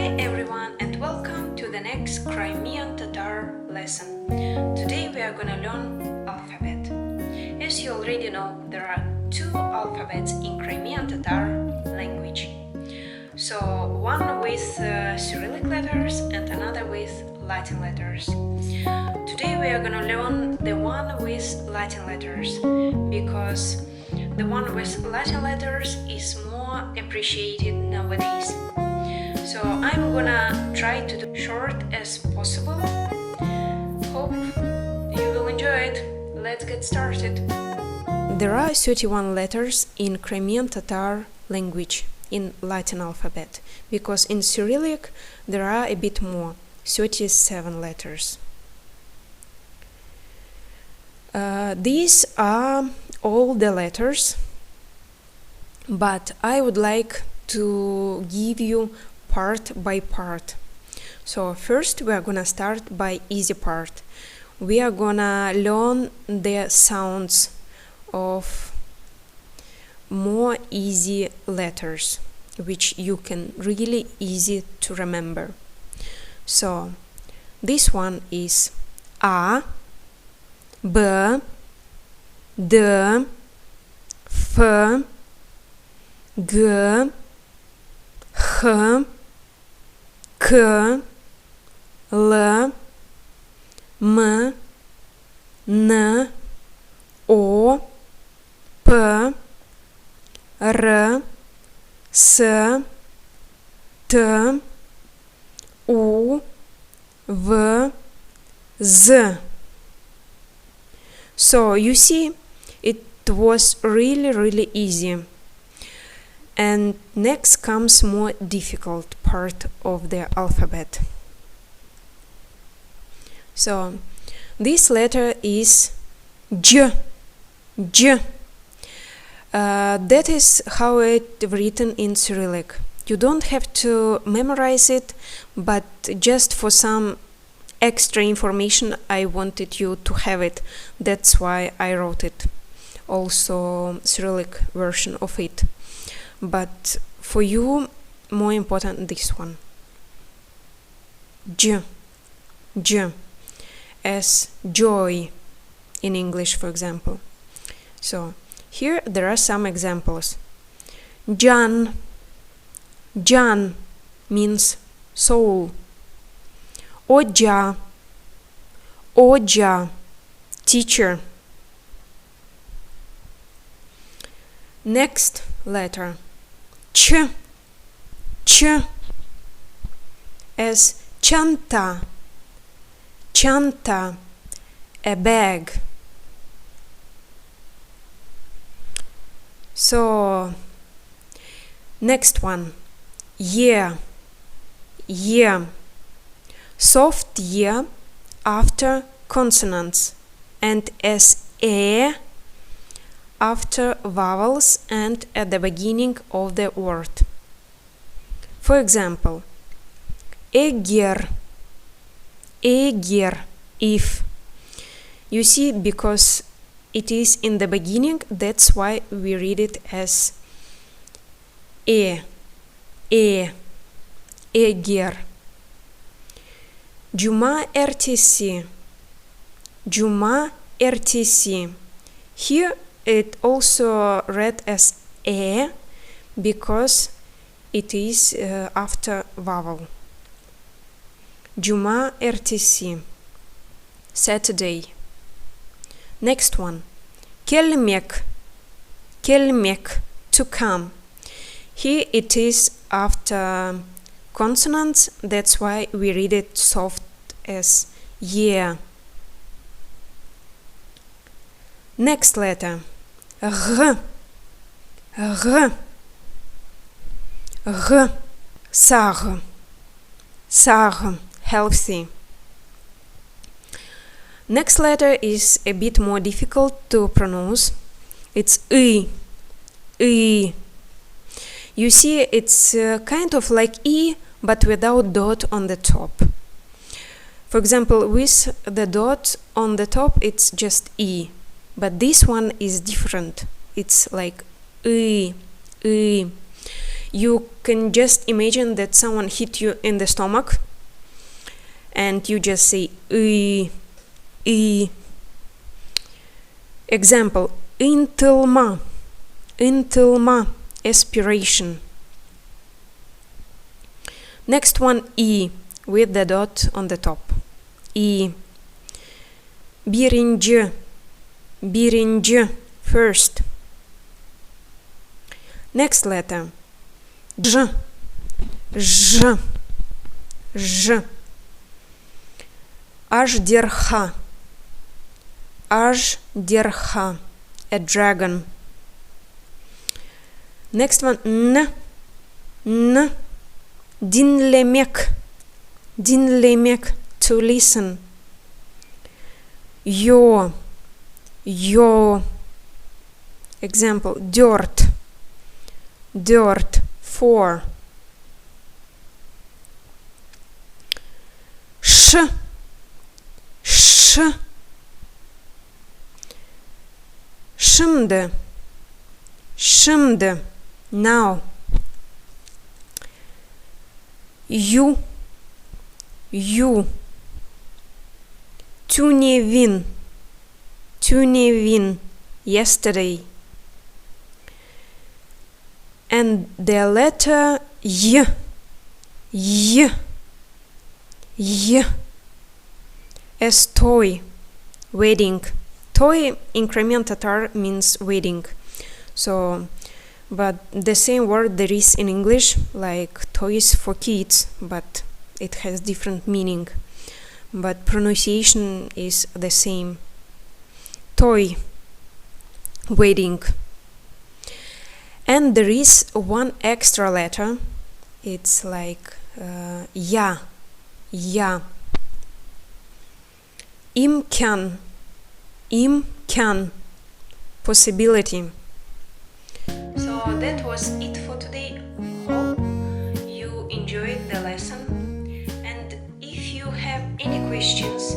Hi everyone and welcome to the next Crimean Tatar lesson. Today we are gonna learn alphabet. As you already know, there are two alphabets in Crimean Tatar language. So one with Cyrillic letters and another with Latin letters. Today we are gonna learn the one with Latin letters because the one with Latin letters is more appreciated nowadays. So I'm gonna try to do short as possible. Hope you will enjoy it. Let's get started. There are 31 letters in Crimean Tatar language in Latin alphabet, because in Cyrillic there are a bit more, 37 letters. These are all the letters, but I would like to give you part by part. So first we are gonna start by easy part. We are gonna learn the sounds of more easy letters, which you can really easy to remember. So this one is A, B, D, F, G, H, K, L, M, N, O, P, R, S, T, U, V, Z. So you see, it was really easy. And next comes more difficult part of the alphabet. So this letter is J. J. That is how it's written in Cyrillic. You don't have to memorize it, but just for some extra information I wanted you to have it. That's why I wrote it. Also Cyrillic version of it. But for you, more important this one. J. J. As joy in English, for example. So here there are some examples. Jan. Jan means soul. Oja. Oja, teacher. Next letter. Ch. Ch. As chanta. Chanta, a bag. So next one. Yeah. Yeah. Soft yeah after consonants and as a after vowels and at the beginning of the word. For example, eger. Eger, if. You see, because it is in the beginning, that's why we read it as e. Eger. Juma ertesi. Juma ertesi. Here it also read as e because it is after vowel. Juma ertesi, Saturday. Next one. Kelmek. Kelmek, to come. Here it is after consonants, that's why we read it soft as yeah. Next letter. G. G. G. Sag. Sag. Healthy. Next letter is a bit more difficult to pronounce. It's I. I. You see, it's kind of like E, but without dot on the top. For example, with the dot on the top, it's just E. But this one is different. It's like I. You can just imagine that someone hit you in the stomach and you just say Example, ынтылма, aspiration. Next one, with the dot on the top. Birinci, first. Next letter, J. Аждерха, a dragon. Next one, N. Dinlemek, to listen. Yo. Example, dirt, four. Sh. Şimdi, now. You. Tünevin, yesterday. And the letter Y. As toy, wedding. Toy in Crimean Tatar means wedding. So, but the same word there is in English, like toys for kids, but it has different meaning. But pronunciation is the same. Toy, wedding. And there is one extra letter. It's like ya. İmkan, possibility. So that was it for today. Hope you enjoyed the lesson. And if you have any questions,